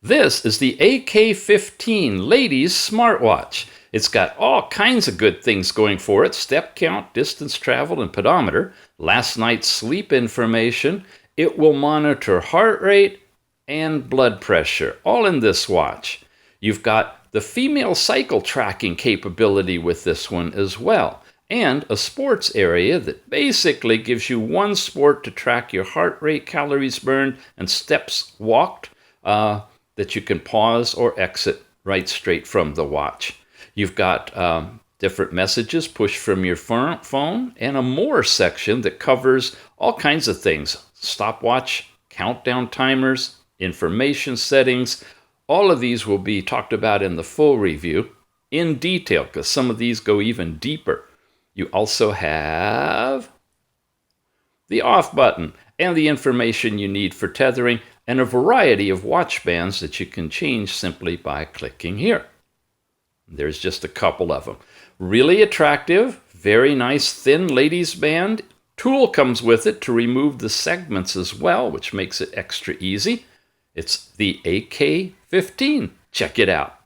This is the AK15 Ladies Smartwatch. It's got all kinds of good things going for it: step count, distance traveled, and pedometer, last night's sleep information. It will monitor heart rate and blood pressure, all in this watch. You've got the female cycle tracking capability with this one as well, and a sports area that basically gives you one sport to track your heart rate, calories burned, and steps walked that you can pause or exit right straight from the watch. You've got different messages pushed from your phone and a more section that covers all kinds of things: stopwatch, countdown timers, information settings. All of these will be talked about in the full review in detail, because some of these go even deeper. You also have the off button and the information you need for tethering, and a variety of watch bands that you can change simply by clicking here. There's just a couple of them. Really attractive, very nice thin ladies band. Tool comes with it to remove the segments as well, which makes it extra easy. It's the AK15. Check it out.